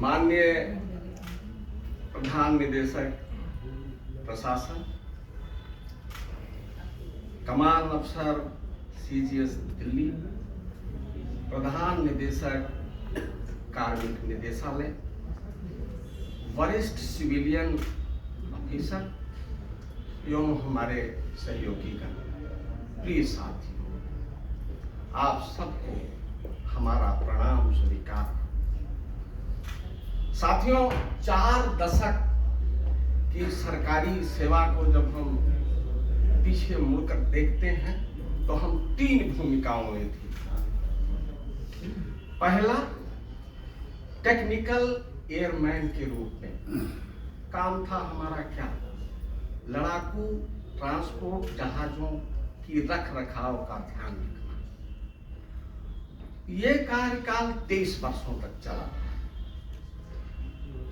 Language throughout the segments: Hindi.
माननीय प्रधान निदेशक प्रशासन, कमान अफसर सीजीएस दिल्ली, प्रधान निदेशक कार्मिक निदेशालय, वरिष्ठ सिविलियन ऑफिसर एवं हमारे सहयोगी का प्रिय साथियों, आप सबको हमारा प्रणाम स्वीकार। साथियों, 4 दशक की सरकारी सेवा को जब हम पीछे मुड़कर देखते हैं तो हम 3 भूमिकाओं में थे। पहला, टेक्निकल एयरमैन के रूप में काम था हमारा क्या, लड़ाकू ट्रांसपोर्ट जहाजों की रख रखाव का ध्यान रखना। ये कार्यकाल 23 वर्षों तक चला।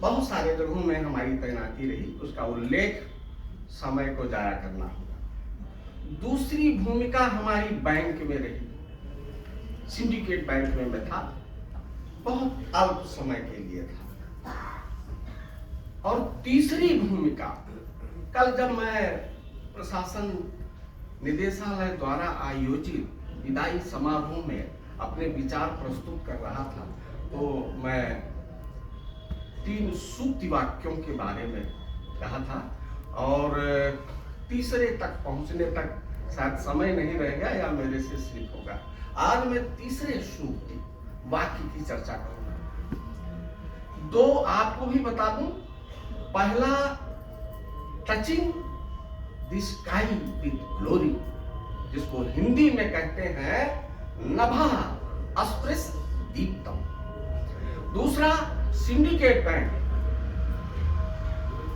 बहुत सारे जगहों में हमारी तैनाती रही, उसका उल्लेख समय को जाया करना होगा। दूसरी भूमिका हमारी बैंक में रही, सिंडिकेट बैंक में मैं था, बहुत अल्प समय के लिए था। और तीसरी भूमिका, कल जब मैं प्रशासन निदेशालय द्वारा आयोजित विदाई समारोह में अपने विचार प्रस्तुत कर रहा था तो मैं 3 सूक्ति वाक्यों के बारे में कहा था और तीसरे तक पहुंचने तक शायद समय नहीं रहेगा या मेरे से स्लिप होगा। आज मैं तीसरे सूक्ति वाक्य की चर्चा करूंगा। 2 आपको भी बता दूं। पहला, touching the sky with glory, जिसको हिंदी में कहते हैं नभा अस्पृश दीप्तम। दूसरा, syndicate bank,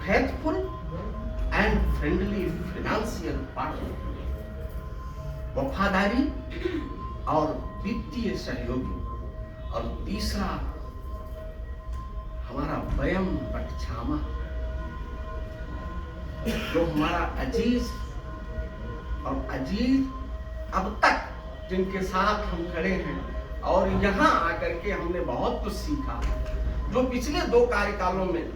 faithful and friendly financial partner, वफादारी और वित्तीय सहयोगी। और तीसरा, हमारा वयम रक्षामा, जो हमारा अजीज और अजीज अब तक जिनके साथ हम खड़े हैं और यहाँ आकर के हमने बहुत कुछ सीखा। जो पिछले 2 कार्यकालों में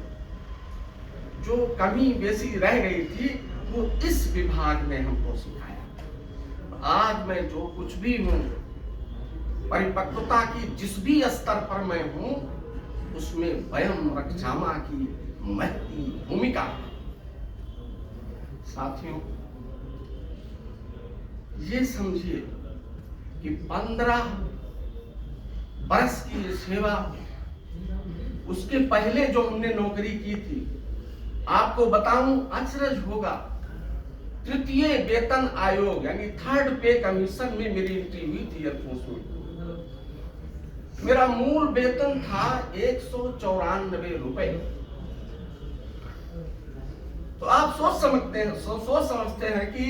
जो कमी बेसी रह गई थी वो इस विभाग ने हमको सिखाया। आज मैं जो कुछ भी हूँ, परिपक्वता की जिस भी स्तर पर मैं हूँ, उसमें वयम रक्षामा की महत्वपूर्ण भूमिका है। साथियों, ये समझिए कि 15 वर्ष की सेवा, उसके पहले जो हमने नौकरी की थी, आपको बताऊं अचरज होगा, 3य वेतन आयोग यानी 3rd पे कमीशन में मेरी एंट्री हुई थी एयरफोर्स में। मेरा मूल वेतन था 194 रुपए। तो आप सोच समझते हैं कि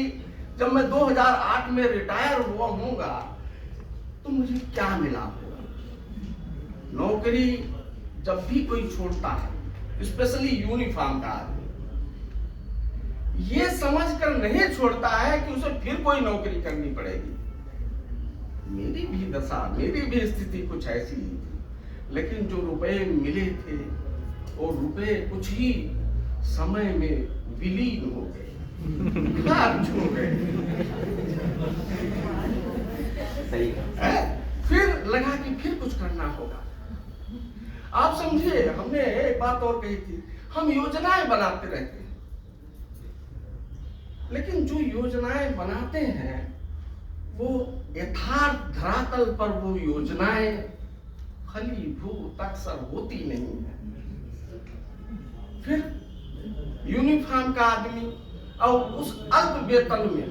जब मैं 2008 में रिटायर हुआ हूँगा तो मुझे क्या मिला होगा। नौकरी जब भी कोई छोड़ता है, स्पेशली यूनिफॉर्म का आदमी, ये समझकर नहीं छोड़ता है कि उसे फिर कोई नौकरी करनी पड़ेगी। मेरी भी दशा, मेरी भी स्थिति कुछ ऐसी ही थी। लेकिन जो रुपए मिले थे वो रुपए कुछ ही समय में विलीन हो गए, खर्च हो गए। सही है। फिर लगा कि फिर कुछ करना होगा। आप समझिए, हमने एक बात और कही थी, हम योजनाएं बनाते रहते हैं, लेकिन जो योजनाएं बनाते हैं वो यथार्थ धरातल पर वो योजनाएं फलीभूत अक्सर होती नहीं है। फिर यूनिफॉर्म का आदमी और उस अल्प वेतन में,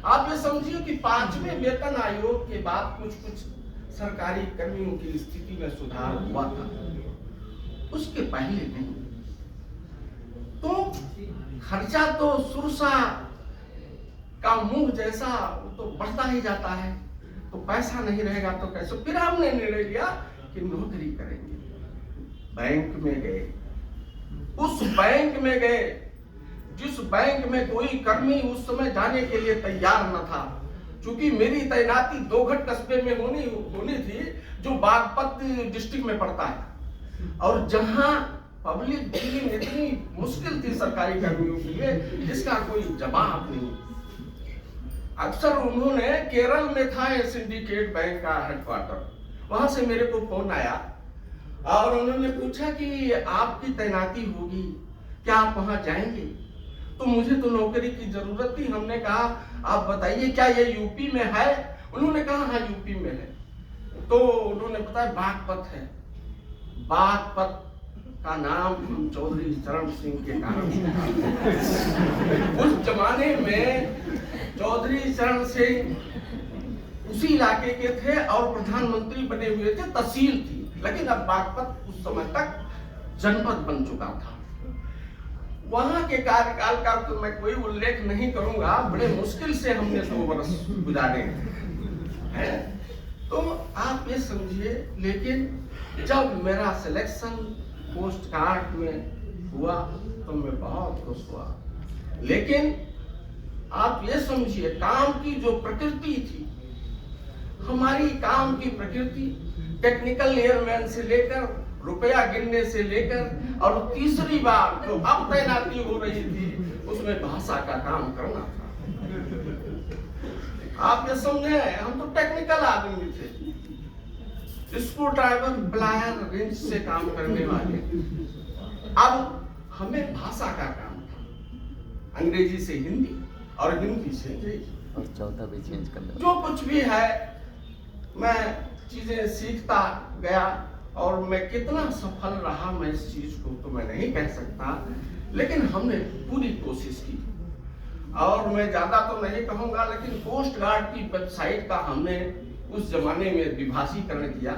आप ये समझिए कि 5वें वेतन आयोग के बाद कुछ सरकारी कर्मियों की स्थिति में सुधार हुआ था, उसके पहले नहीं। तो खर्चा तो सुरसा का मुंह जैसा वो तो बढ़ता ही जाता है। तो पैसा नहीं रहेगा तो कैसे। फिर हमने निर्णय लिया कि नौकरी करेंगे। बैंक में गए, उस बैंक में गए जिस बैंक में कोई कर्मी उस समय जाने के लिए तैयार न था, चूंकि मेरी तैनाती दोघट कस्बे में होनी थी, जो बागपत डिस्ट्रिक्ट में पड़ता है, और जहां पब्लिक डीलिंग इतनी मुश्किल थी सरकारी कर्मियों के लिए, जिसका कोई जवाब नहीं। अक्सर उन्होंने, केरल में था ये सिंडिकेट बैंक का हेडक्वार्टर, वहां से मेरे को फोन आया और उन्होंने पूछा कि आपकी तैनाती होगी, क्या आप वहां जाएंगे? तो मुझे तो नौकरी की जरूरत थी। हमने कहा आप बताइए क्या ये यूपी में है? उन्होंने कहा हाँ यूपी में है। तो उन्होंने बताया बागपत है। बागपत का नाम हम चौधरी चरण सिंह के कारण उस जमाने में चौधरी चरण सिंह उसी इलाके के थे और प्रधानमंत्री बने हुए थे, तहसील थी, लेकिन अब बागपत उस समय तक जनपद बन चुका था। वहां के कार्यकाल का तो मैं कोई उल्लेख नहीं करूंगा, बड़े मुश्किल से हमने 2 वर्ष गुजारे हैं। तो आप ये समझिए, लेकिन जब मेरा सिलेक्शन पोस्ट गार्ड में हुआ तो मैं बहुत खुश हुआ। लेकिन आप ये समझिए, काम की जो प्रकृति थी, हमारी काम की प्रकृति टेक्निकल एयरमैन से लेकर रुपया गिनने से लेकर, और तीसरी बार जो अब तैनाती हो रही थी उसमें भाषा का काम करना था। आप ये समझे, हम तो टेक्निकल आदमी थे, स्क्रू ड्राइवर, प्लायर, रिंच से काम करने वाले। अब हमें भाषा का काम था, अंग्रेजी से हिंदी और हिंदी से अंग्रेजी, और चौथा भी चेंज कर लो। जो कुछ भी है मैं चीजें सीखता गया, और मैं कितना सफल रहा मैं इस चीज को तो मैं नहीं कह सकता, लेकिन हमने पूरी कोशिश की। और मैं ज्यादा तो नहीं कहूंगा, लेकिन कोस्ट गार्ड की वेबसाइट का हमने उस जमाने में विभाषीकरण किया।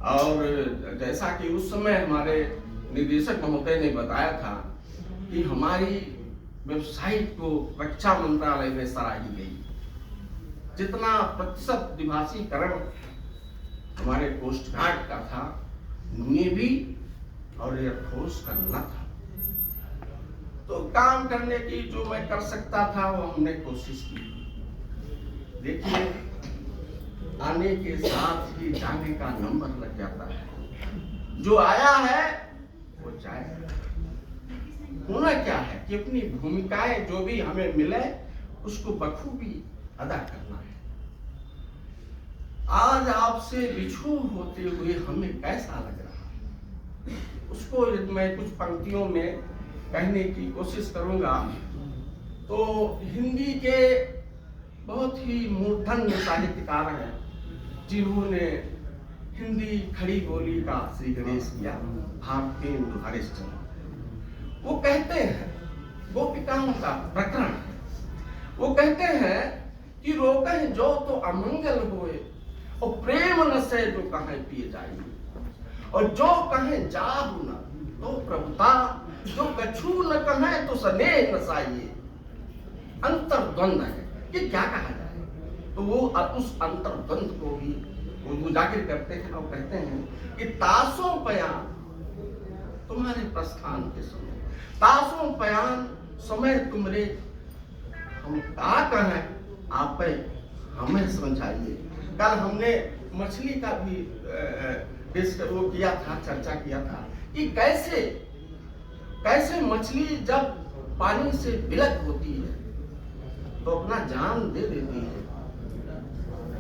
और जैसा कि उस समय हमारे निदेशक महोदय ने बताया था कि हमारी वेबसाइट को रक्षा मंत्रालय में सराही गई। जितना प्रतिशत विभाषीकरण हमारे कोस्ट गार्ड का था, नेवी और एयरफोर्स का न था। तो काम करने की जो मैं कर सकता था वो हमने कोशिश की। देखिए, आने के साथ ही जाने का नंबर लग जाता है। जो आया है वो जाएगा। होना क्या है कि अपनी भूमिकाएं जो भी हमें मिले उसको बखूबी अदा करना है। आज आपसे बिछू होते हुए हमें कैसा लग रहा है, उसको मैं कुछ पंक्तियों में कहने की कोशिश करूंगा। तो हिंदी के बहुत ही मूर्धन्य साहित्यकार हैं जिन्होंने हिंदी खड़ी बोली का श्री गणेश किया, भारतेंदु हरिश्चंद्र। वो कहते हैं, गोपिकाओं का प्रकरण है, वो कहते हैं कि रोकह जो तो अमंगल होए, और प्रेम न से जो कहें पिए जाइए, और जो कहें जाहु न तो प्रभुता, जो कछु न कहें तो स्नेह न साइए। अंतर्द्वंद है कि क्या कहा जाए। तो वो उस अंतर्द्वंद को भी वो जाकिर करते हैं और कहते हैं कि तासों पयान तुम्हारे प्रस्थान के समय, तासों पयान समय तुमरे, हम क्या कहें आप हमें समझाइए। कल हमने मछली का भी वो किया था, चर्चा किया था कि कैसे कैसे मछली जब पानी से विलक होती है तो अपना जान दे देती है,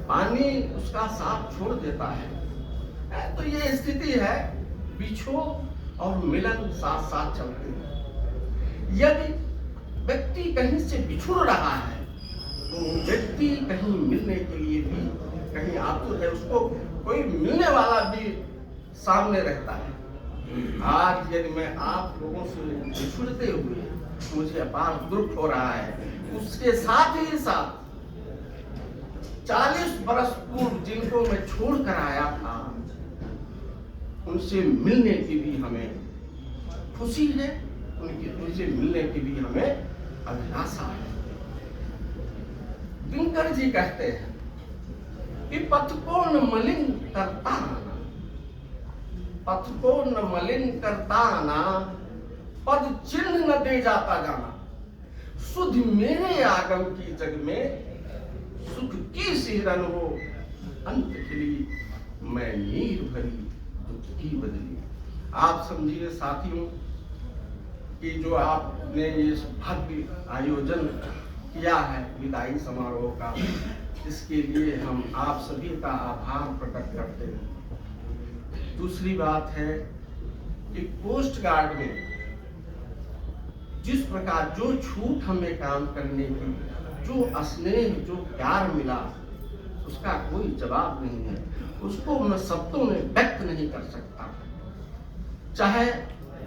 पानी उसका साथ छोड़ देता है। तो ये स्थिति है, बिछो और मिलन साथ साथ चलते हैं। यदि व्यक्ति कहीं से बिछुड़ रहा है तो व्यक्ति कहीं मिलने के लिए भी कहीं आतुर है, उसको कोई मिलने वाला भी सामने रहता है। आज यदि मैं आप लोगों से बिछुड़ते हुए मुझे अपार दुख हो रहा है, उसके साथ ही साथ 40 बरस पूर्व जिनको मैं छोड़ कर आया था उनसे मिलने की भी हमें खुशी है, उनसे मिलने की भी हमें अभिलाषा है। दिनकर जी कहते हैं कि पथ को न मलिन करता आना, पथ को न मलिन करता आना, पद चिन्ह न दे जाता जाना, सुध मेरे आगम की जग में सुख की सिहरन हो, अंत खिली मैं नीर भरी दुख की बदली। आप समझिए साथियों कि जो आपने ये भव्य आयोजन किया है विदाई समारोह का, इसके लिए हम आप सभी का आभार प्रकट करते हैं। दूसरी बात है कि कोस्ट गार्ड में जिस प्रकार जो छूट हमें काम करने की, जो स्नेह, जो प्यार मिला, उसका कोई जवाब नहीं है। उसको मैं शब्दों में व्यक्त नहीं कर सकता। चाहे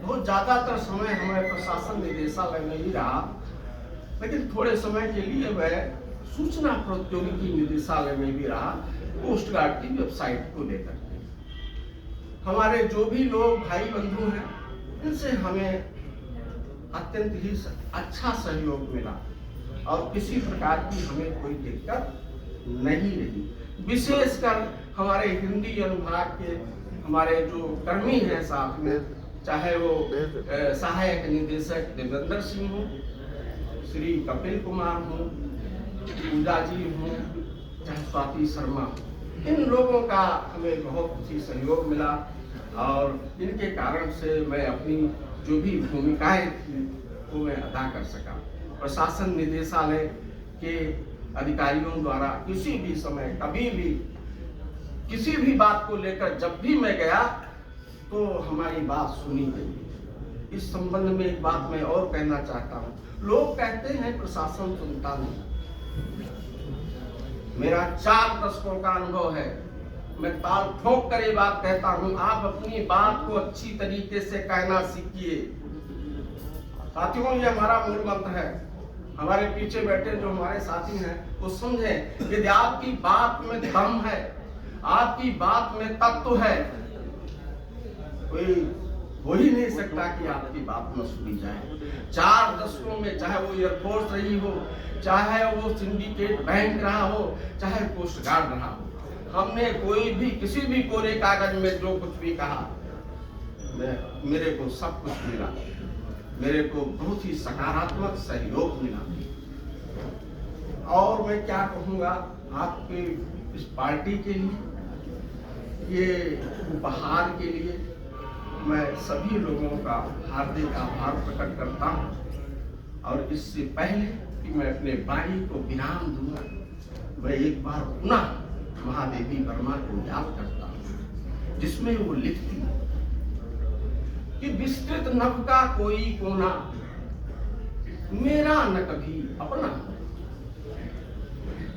बहुत ज्यादातर समय हमारे प्रशासन निदेशालय में ही रहा, लेकिन थोड़े समय के लिए वह सूचना प्रौद्योगिकी निदेशालय में भी रहा, कोस्ट गार्ड की वेबसाइट को लेकर के। हमारे जो भी लोग भाई बंधु हैं, इनसे हमें अत्यंत ही अच्छा सहयोग मिला और किसी प्रकार की हमें कोई दिक्कत नहीं रही। विशेषकर हमारे हिंदी अनुभाग के हमारे जो कर्मी हैं साथ में, चाहे वो सहायक निदेशक देवेंद्र सिंह हो, श्री कपिल कुमार हो, पूजा जी हो, चाहे स्वाति शर्मा हो, इन लोगों का हमें बहुत ही सहयोग मिला और इनके कारण से मैं अपनी जो भी भूमिकाएं थी वो मैं अदा कर सका। प्रशासन निदेशालय के अधिकारियों द्वारा किसी भी समय, कभी भी, किसी भी बात को लेकर जब भी मैं गया तो हमारी बात सुनी गई। इस संबंध में एक बात मैं और कहना चाहता हूँ। लोग कहते हैं प्रशासन सुनता नहीं। मेरा 4 दशकों का अनुभव है, मैं ताल ठोक कर ये बात कहता हूँ, आप अपनी बात को अच्छी तरीके से कहना सीखिए। साथियों, ये हमारा मूल मंत्र है। हमारे पीछे बैठे जो हमारे साथी हैं वो समझें, यदि आपकी बात में दम है, आपकी बात में तत्व है, कोई हो ही नहीं सकता कि आपकी बात न सुनी जाए। 4 दशकों में, चाहे वो एयरफोर्स रही हो, चाहे वो सिंडिकेट बैंक रहा हो, चाहे कोस्ट गार्ड रहा हो, हमने कोई भी किसी भी कोरे कागज में जो कुछ भी कहा, मेरे को सब कुछ मिला। मेरे को बहुत ही सकारात्मक सहयोग मिला। और मैं क्या कहूँगा आपके इस पार्टी के लिए, ये उपहार के लिए मैं सभी लोगों का हार्दिक आभार प्रकट करता हूँ। और इससे पहले कि मैं अपने वाणी को विराम दूंगा, मैं एक बार पुनः महादेवी वर्मा को याद करता हूँ, जिसमें वो लिखती है कि विस्तृत नभ का कोई कोना, मेरा न कभी अपना।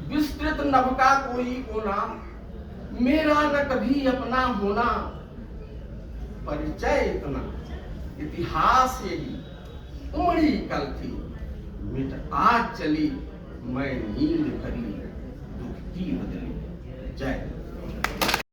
विस्तृत नभ का कोई कोना, मेरा न कभी अपना होना। परिचय इतना, इतिहास यही, उमड़ी कल थी, मिट आज चली, मैं नींद भरी दुख की बदली। जय